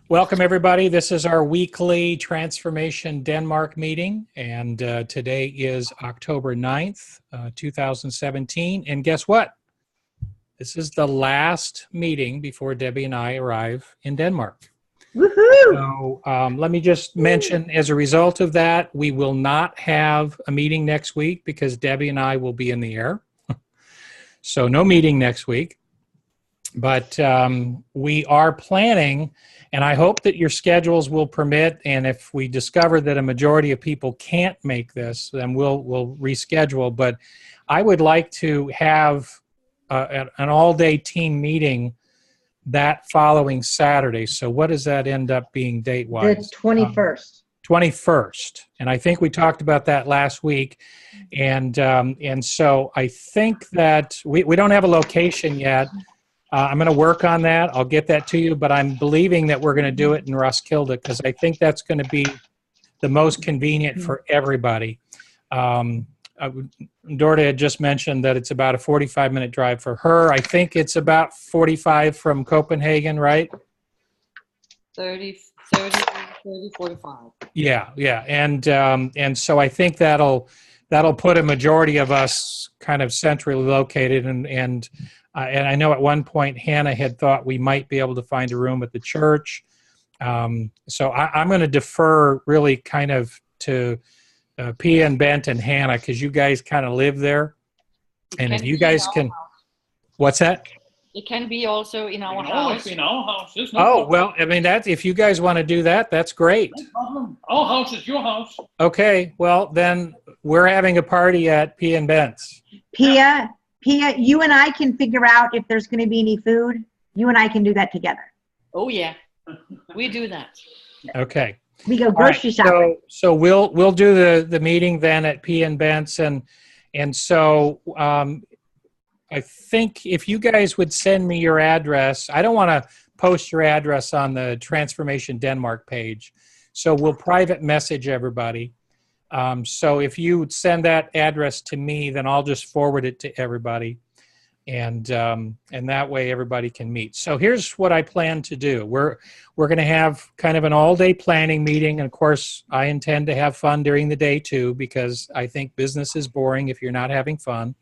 Welcome, everybody. This is our weekly Transformation Denmark meeting, and today is October 9th, 2017. And guess what? This is the last meeting before Debbie and I arrive in Denmark. Woohoo! So let me just mention, as a result of that, we will not have a meeting next week because Debbie and I will be in the air. So no meeting next week. But we are planning, and I hope that your schedules will permit, and if we discover that a majority of people can't make this, then we'll reschedule. But I would like to have an all-day team meeting that following Saturday. So what does that end up being date-wise? The 21st. 21st. And I think we talked about that last week. And so I think that we don't have a location yet. I'm going to work on that. I'll get that to you, but I'm believing that we're going to do it in Roskilde because I think that's going to be the most convenient for everybody. Dorda had just mentioned that it's about a 45-minute drive for her. I think it's about 45 from Copenhagen, right? 30, 45. Yeah. And so I think that'll put a majority of us kind of centrally located, and I know at one point Hannah had thought we might be able to find a room at the church. So I'm going to defer really kind of to Pia and Bent and Hannah because you guys kind of live there. And if you guys can, what's that? It can be also in our house. In our house. No problem. Well, I mean, if you guys want to do that, that's great. No problem. Our house is your house. Okay, well, then we're having a party at Pia and Bent's. Pia, you and I can figure out if there's going to be any food. You and I can do that together. Oh, yeah. We do that. Okay. We go grocery shopping. So we'll do the meeting then at Pia and Bent's, and so I think if you guys would send me your address, I don't want to post your address on the Transformation Denmark page, so we'll private message everybody. So if you would send that address to me, then I'll just forward it to everybody, and that way everybody can meet. So here's what I plan to do. We're going to have kind of an all-day planning meeting, and of course, I intend to have fun during the day too, because I think business is boring if you're not having fun.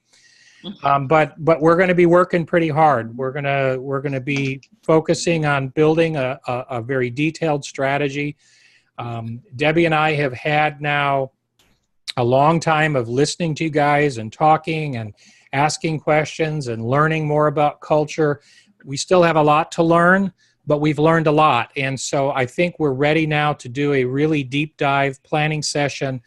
But we're going to be working pretty hard. We're going to be focusing on building a very detailed strategy. Debbie and I have had now a long time of listening to you guys and talking and asking questions and learning more about culture. We still have a lot to learn, but we've learned a lot. And so I think we're ready now to do a really deep dive planning session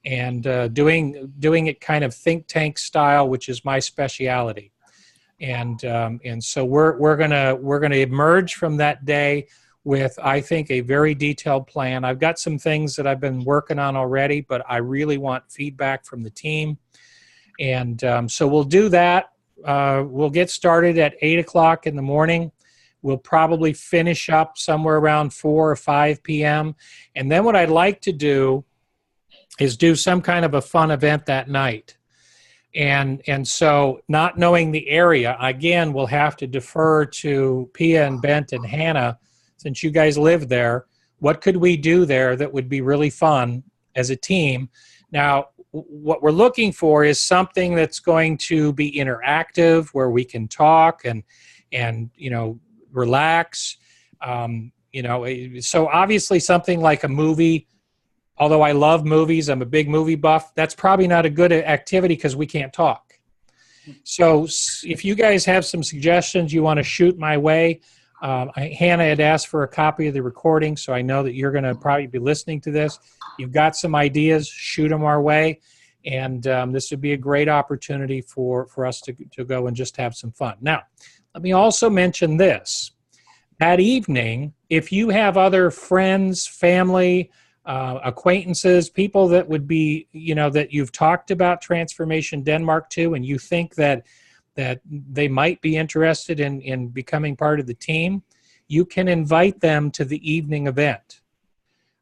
and doing it kind of think tank style, which is my specialty. And so we're gonna emerge from that day with, I think, a very detailed plan. I've got some things that I've been working on already, but I really want feedback from the team. And so we'll do that. We'll get started at 8 o'clock in the morning. We'll probably finish up somewhere around 4 or 5 p.m. And then what I'd like to do is do some kind of a fun event that night. And so not knowing the area, again, we'll have to defer to Pia and Bent and Hannah, since you guys live there. What could we do there that would be really fun as a team? Now, what we're looking for is something that's going to be interactive, where we can talk and relax. So obviously something like a movie. Although I love movies, I'm a big movie buff, that's probably not a good activity because we can't talk. So if you guys have some suggestions you want to shoot my way, Hannah had asked for a copy of the recording, so I know that you're going to probably be listening to this. You've got some ideas, shoot them our way, and this would be a great opportunity for us to go and just have some fun. Now, let me also mention this. That evening, if you have other friends, family, acquaintances, people that would be, that you've talked about Transformation Denmark to, and you think that they might be interested in becoming part of the team, you can invite them to the evening event.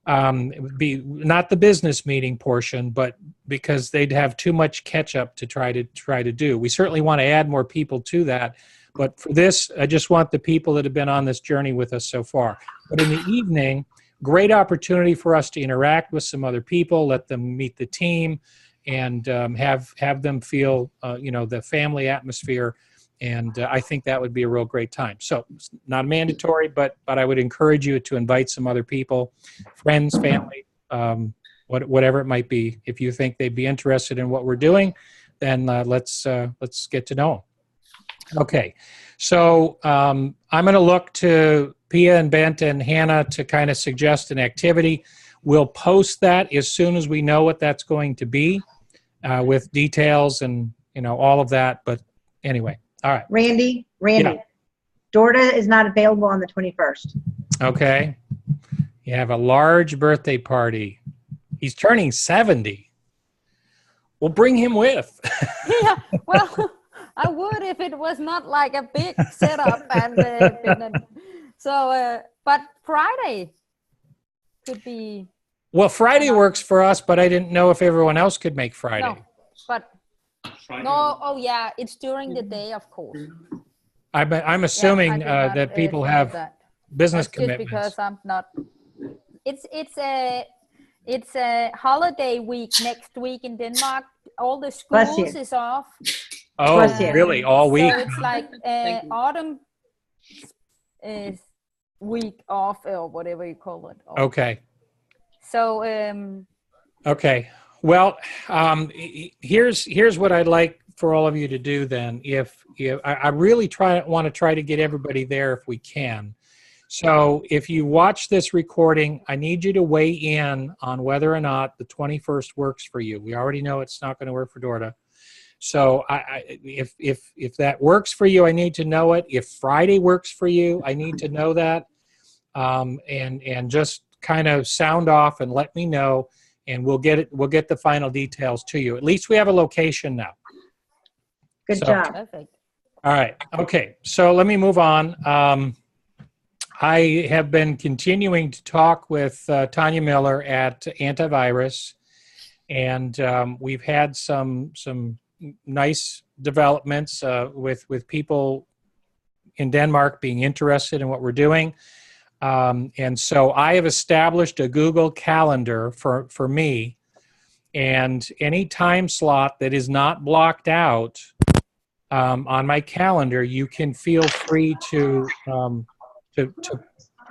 It would be not the business meeting portion, but because they'd have too much catch up to try to do. We certainly want to add more people to that, But for this, I just want the people that have been on this journey with us so far. But in the evening, great opportunity for us to interact with some other people, let them meet the team, and have them feel, the family atmosphere. And I think that would be a real great time. So it's not mandatory, but I would encourage you to invite some other people, friends, family, whatever it might be. If you think they'd be interested in what we're doing, then let's get to know them. Okay, so I'm going to look to Pia and Bent and Hannah to kind of suggest an activity. We'll post that as soon as we know what that's going to be, with details and all of that. But anyway, all right. Randy, Yeah. Dorda is not available on the 21st. Okay, you have a large birthday party. He's turning 70. We'll bring him with. Yeah, well, I would if it was not like a big setup. But Friday could be. Well, Friday works for us, but I didn't know if everyone else could make Friday. No, but no. Oh yeah, it's during the day, of course. I'm assuming Yeah, I did not, that people think have that. business That's just commitments. because I'm not. It's a holiday week next week in Denmark. All the Bless you. schools is off. Oh, Bless you. really? All week? So it's like Thank you. autumn week off or whatever you call it. Okay. So Okay. Well, here's what I'd like for all of you to do then. If I really want to try to get everybody there if we can. So if you watch this recording, I need you to weigh in on whether or not the 21st works for you. We already know it's not going to work for Dorda. So if that works for you, I need to know it. If Friday works for you, I need to know that. And just kind of sound off and let me know, and we'll get the final details to you. At least we have a location now. Good So- job. perfect. All right. Okay. So let me move on. I have been continuing to talk with Tanya Miller at Antivirus, and we've had some nice developments with people in Denmark being interested in what we're doing. And so I have established a Google Calendar for me, and any time slot that is not blocked out on my calendar, you can feel free to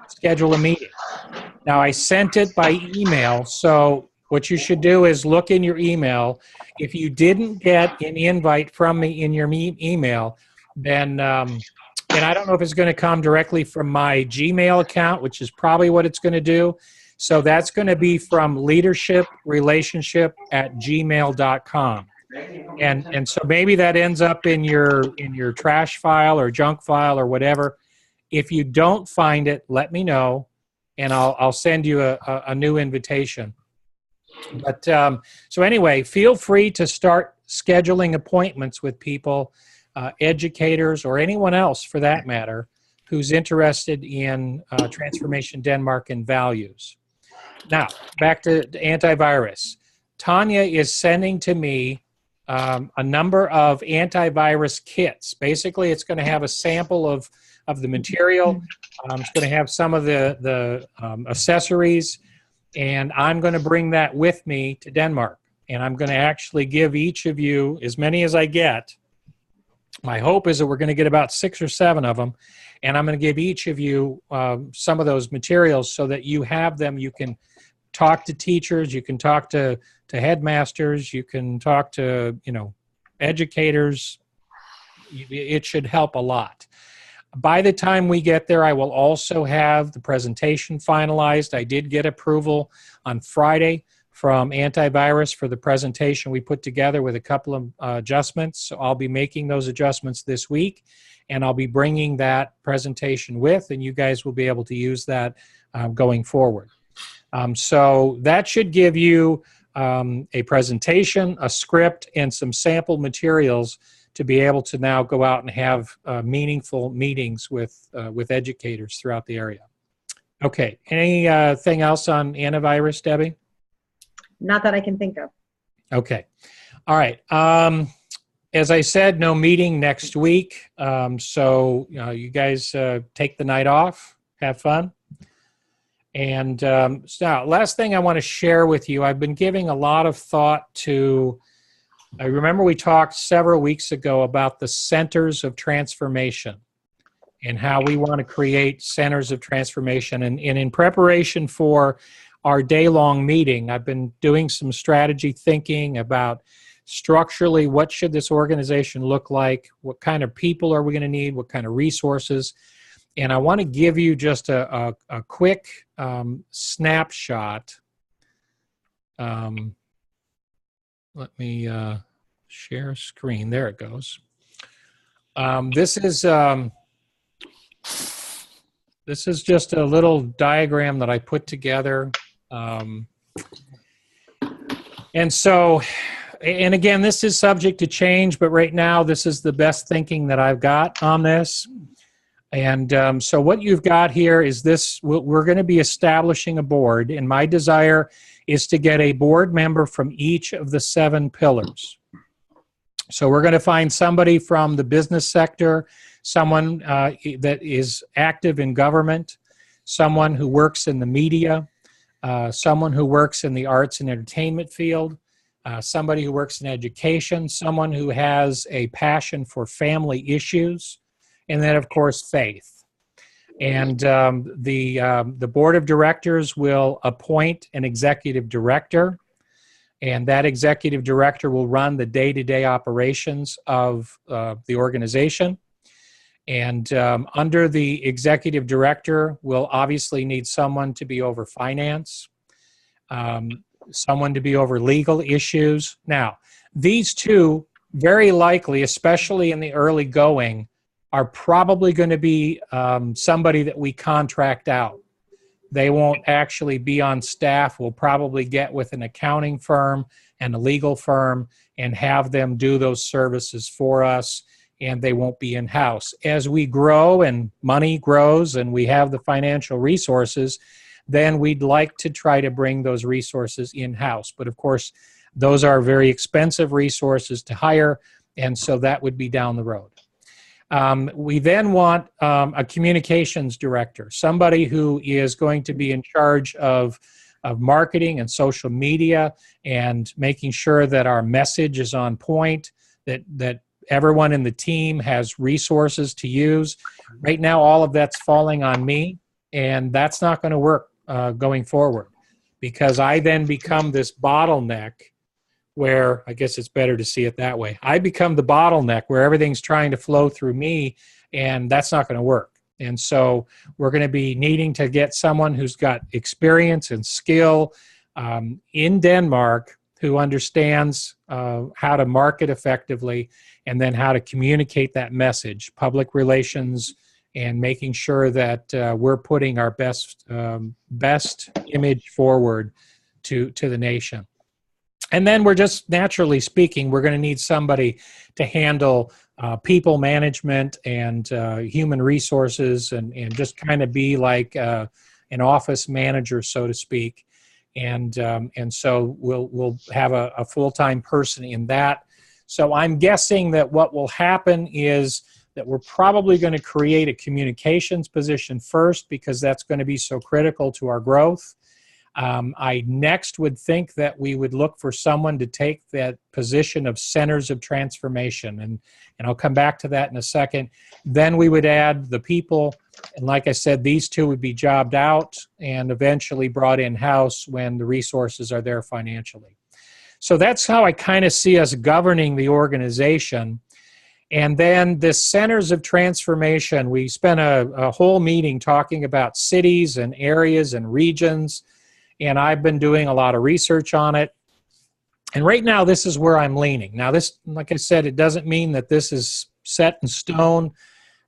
schedule a meeting. Now, I sent it by email, so what you should do is look in your email. If you didn't get an invite from me in your email, then and I don't know if it's going to come directly from my Gmail account, which is probably what it's going to do. So that's going to be from leadershiprelationship@gmail.com. And so maybe that ends up in your trash file or junk file or whatever. If you don't find it, let me know, and I'll send you a new invitation. But so anyway, feel free to start scheduling appointments with people, educators, or anyone else for that matter, who's interested in Transformation Denmark and values. Now, back to antivirus. Tanya is sending to me a number of antivirus kits. Basically, it's going to have a sample of the material. It's going to have some of the accessories, and I'm going to bring that with me to Denmark. And I'm going to actually give each of you, as many as I get, my hope is that we're going to get about 6 or 7 of them, and I'm going to give each of you some of those materials so that you have them. You can talk to teachers, you can talk to headmasters, you can talk to educators. It should help a lot. By the time we get there, I will also have the presentation finalized. I did get approval on Friday from Antivirus for the presentation we put together with a couple of adjustments. So I'll be making those adjustments this week, and I'll be bringing that presentation with, and you guys will be able to use that going forward. So that should give you a presentation, a script, and some sample materials to be able to now go out and have meaningful meetings with educators throughout the area. Okay, anything else on antivirus, Debbie? Not that I can think of. Okay, all right. as I said, no meeting next week. So you guys take the night off, have fun. And so last thing I want to share with you, I've been giving a lot of thought to, I remember we talked several weeks ago about the centers of transformation and how we want to create centers of transformation. And in preparation for our day-long meeting, I've been doing some strategy thinking about structurally what should this organization look like, what kind of people are we going to need, what kind of resources. And I want to give you just a quick snapshot. Let me share screen. There it goes. This is just a little diagram that I put together. And again, this is subject to change, but right now this is the best thinking that I've got on this. And so what you've got here is this, we're going to be establishing a board, and my desire is to get a board member from each of the 7 pillars. So we're going to find somebody from the business sector, someone that is active in government, someone who works in the media, someone who works in the arts and entertainment field, somebody who works in education, someone who has a passion for family issues, and then, of course, faith. And the board of directors will appoint an executive director, and that executive director will run the day-to-day operations of the organization. And under the executive director, we'll obviously need someone to be over finance, someone to be over legal issues. Now, these two, very likely, especially in the early going, are probably going to be somebody that we contract out. They won't actually be on staff. We'll probably get with an accounting firm and a legal firm and have them do those services for us, and they won't be in-house. As we grow and money grows and we have the financial resources, then we'd like to try to bring those resources in-house. But of course, those are very expensive resources to hire, and so that would be down the road. We then want a communications director, somebody who is going to be in charge of marketing and social media and making sure that our message is on point, that everyone in the team has resources to use. Right now, all of that's falling on me, and that's not going to work going forward, because I then become this bottleneck where, I guess it's better to see it that way, I become the bottleneck where everything's trying to flow through me, and that's not going to work. And so we're going to be needing to get someone who's got experience and skill in Denmark, who understands how to market effectively and then how to communicate that message, public relations, and making sure that we're putting our best image forward to the nation. And then we're just, naturally speaking, we're going to need somebody to handle people management and human resources and just kind of be like an office manager, so to speak. And so we'll have a full-time person in that. So I'm guessing that what will happen is that we're probably going to create a communications position first, because that's going to be so critical to our growth. I next would think that we would look for someone to take that position of centers of transformation, and I'll come back to that in a second. Then we would add the people, and like I said, these two would be jobbed out and eventually brought in-house when the resources are there financially. So that's how I kind of see us governing the organization. And then the centers of transformation, we spent a whole meeting talking about cities and areas and regions, and I've been doing a lot of research on it. And right now, this is where I'm leaning. Now, this, like I said, it doesn't mean that this is set in stone,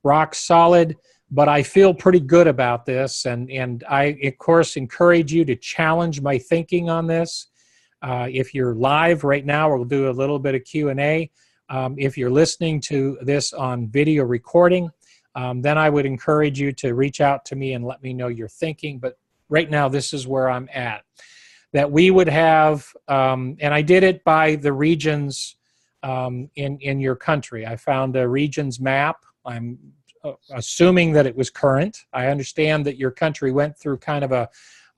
rock solid, but I feel pretty good about this. And I, of course, encourage you to challenge my thinking on this. If you're live right now, we'll do a little bit of Q&A. If you're listening to this on video recording, then I would encourage you to reach out to me and let me know your thinking. But right now, this is where I'm at. That we would have, and I did it by the regions in your country. I found a regions map. I'm assuming that it was current. I understand that your country went through kind of a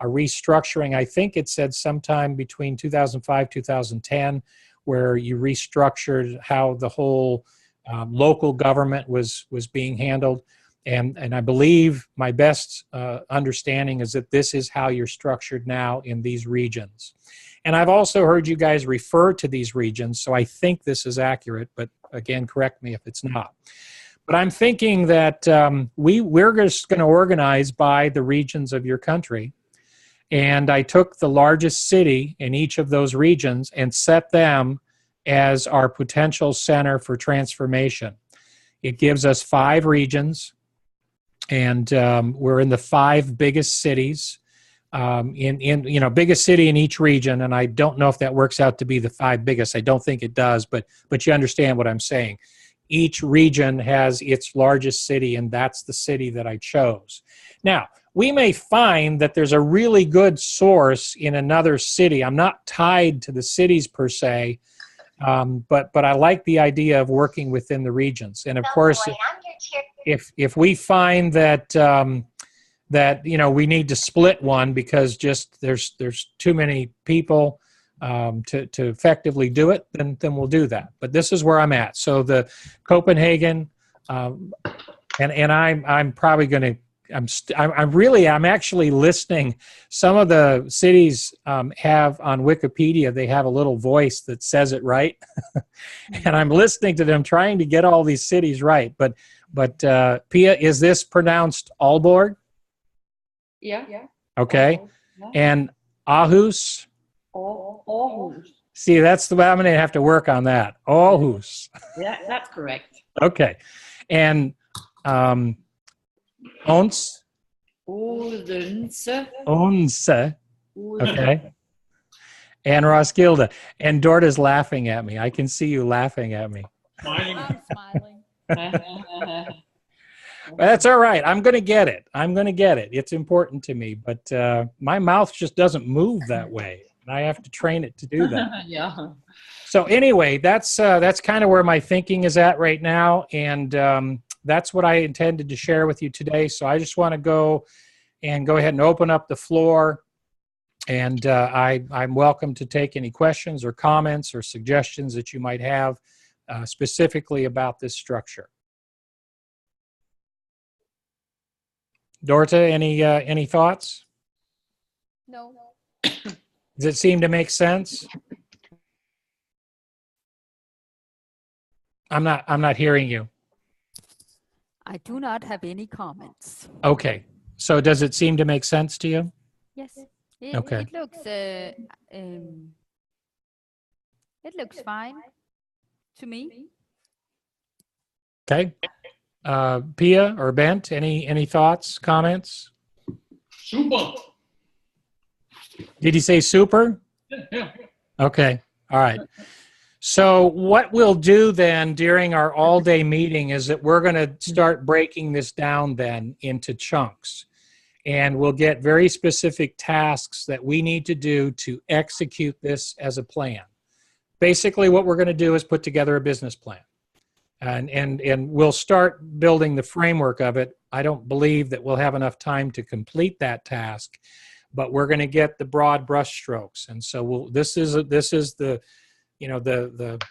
restructuring. I think it said sometime between 2005, 2010, where you restructured how the whole local government was being handled. And I believe my best understanding is that this is how you're structured now in these regions. And I've also heard you guys refer to these regions, so I think this is accurate, but again, correct me if it's not. But I'm thinking that we're just going to organize by the regions of your country. And I took the largest city in each of those regions and set them as our potential center for transformation. It gives us 5 regions, and we're in the 5 biggest cities, biggest city in each region. And I don't know if that works out to be the 5 biggest. I don't think it does, but you understand what I'm saying. Each region has its largest city, and that's the city that I chose. Now, we may find that there's a really good source in another city. I'm not tied to the cities per se, but I like the idea of working within the regions. And of course, if we find that we need to split one because just there's too many people to effectively do it, then we'll do that. But this is where I'm at. So the Copenhagen, and I'm probably going to. I'm actually listening. Some of the cities have on Wikipedia, they have a little voice that says it right. And I'm listening to them trying to get all these cities right. But Pia, is this pronounced Aalborg? Yeah. Okay. Yeah. And Aarhus? Aarhus. See, that's the way I'm going to have to work on that. Aarhus. Yeah, that's correct. Okay. And Ons? Odense. Onse. Okay. And Roskilde. And Dorta's laughing at me. I can see you laughing at me. Smiling. I'm smiling. But that's all right. I'm going to get it. It's important to me. But my mouth just doesn't move that way. And I have to train it to do that. Yeah. So anyway, that's kind of where my thinking is at right now. And that's what I intended to share with you today. So I just want to go ahead and open up the floor. And I'm welcome to take any questions or comments or suggestions that you might have specifically about this structure. Dorta, any thoughts? No. Does it seem to make sense? I'm not hearing you. I do not have any comments. Okay. So does it seem to make sense to you? Yes. Okay. It looks fine to me. Okay. Pia or Bent, any thoughts, comments? Super. Did he say super? Yeah. Okay. All right. So what we'll do then during our all-day meeting is that we're going to start breaking this down then into chunks. And we'll get very specific tasks that we need to do to execute this as a plan. Basically, what we're going to do is put together a business plan. And we'll start building the framework of it. I don't believe that we'll have enough time to complete that task, but we're going to get the broad brush strokes. And so this is the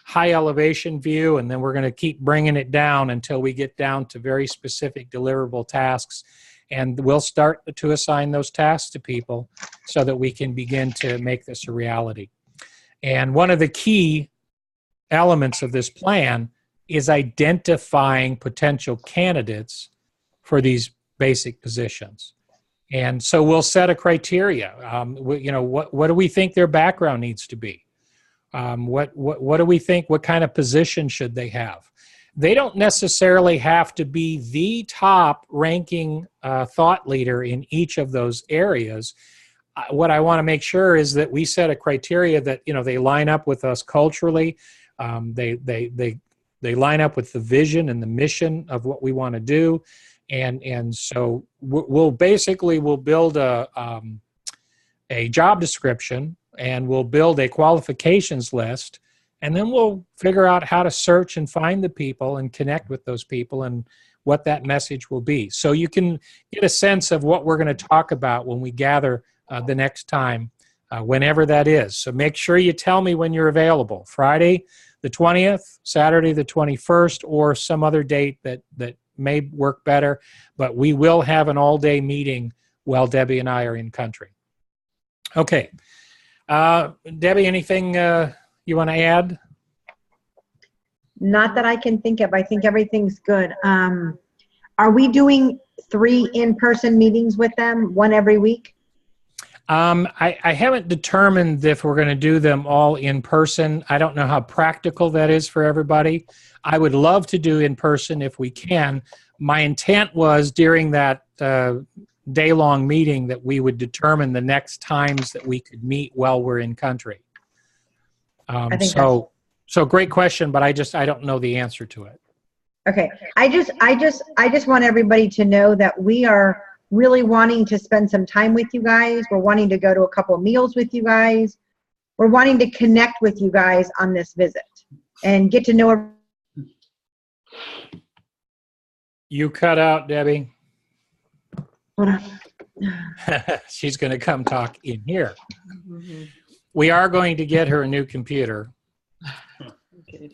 high elevation view, and then we're going to keep bringing it down until we get down to very specific deliverable tasks. And we'll start to assign those tasks to people so that we can begin to make this a reality. And one of the key elements of this plan is identifying potential candidates for these basic positions. And so we'll set a criteria. What do we think their background needs to be? What do we think? What kind of position should they have? They don't necessarily have to be the top ranking thought leader in each of those areas. What I want to make sure is that we set a criteria that they line up with us culturally. They line up with the vision and the mission of what we want to do, and so we'll build a job description, and we'll build a qualifications list, And then we'll figure out how to search and find the people and connect with those people and what that message will be. So you can get a sense of what we're going to talk about when we gather the next time, whenever that is. So make sure you tell me when you're available. Friday the 20th, Saturday the 21st, or some other date that may work better. But we will have an all-day meeting while Debbie and I are in country. Okay. Debbie, anything you want to add? Not that I can think of. I think everything's good. Are we doing 3 in-person meetings with them, one every week? I haven't determined if we're going to do them all in person. I don't know how practical that is for everybody. I would love to do in person if we can. My intent was during that day-long meeting that we would determine the next times that we could meet while we're in country. So great question, but I don't know the answer to it. Okay. I just want everybody to know that we are really wanting to spend some time with you guys. We're wanting to go to a couple of meals with you guys. We're wanting to connect with you guys on this visit and get to know. You cut out, Debbie. Hold on. She's going to come talk in here. We are going to get her a new computer. Okay.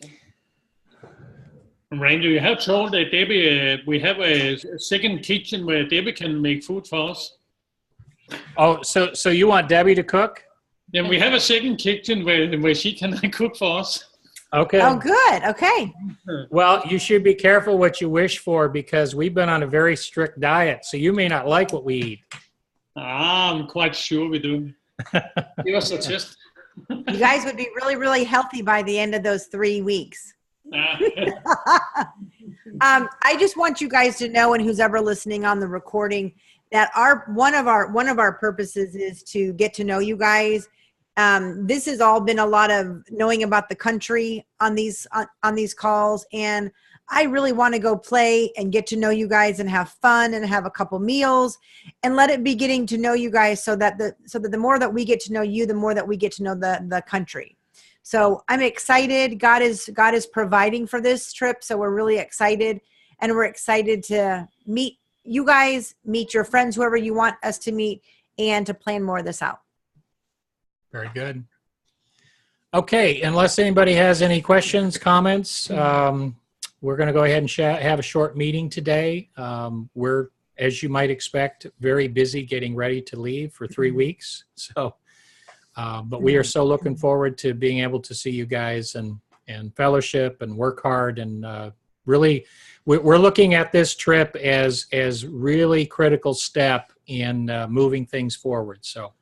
Randy, you have told Debbie we have a second kitchen where Debbie can make food for us. Oh, so you want Debbie to cook? Then we have a second kitchen where she can cook for us. Okay. Oh, good. Okay. Well, you should be careful what you wish for because we've been on a very strict diet, so you may not like what we eat. I'm quite sure we do. Give us a test. You guys would be really, really healthy by the end of those 3 weeks. I just want you guys to know, and who's ever listening on the recording, that one of our purposes is to get to know you guys. This has all been a lot of knowing about the country on these calls, and I really want to go play and get to know you guys and have fun and have a couple meals and let it be getting to know you guys so that the more that we get to know you, the more that we get to know the country. So I'm excited. God is providing for this trip. So we're really excited, and we're excited to meet you guys, meet your friends, whoever you want us to meet, and to plan more of this out. Very good. Okay, unless anybody has any questions, comments, we're going to go ahead and have a short meeting today. We're, as you might expect, very busy getting ready to leave for 3 weeks. So, but we are so looking forward to being able to see you guys and fellowship and work hard. And really, we're looking at this trip as really critical step in moving things forward. So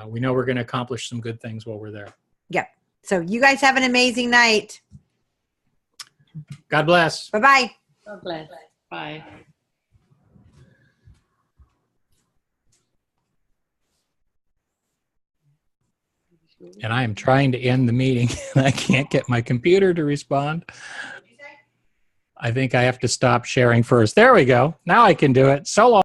we know we're going to accomplish some good things while we're there. Yep. So you guys have an amazing night. God bless. Bye-bye. God bless. Bye. And I am trying to end the meeting, and I can't get my computer to respond. I think I have to stop sharing first. There we go. Now I can do it. So long.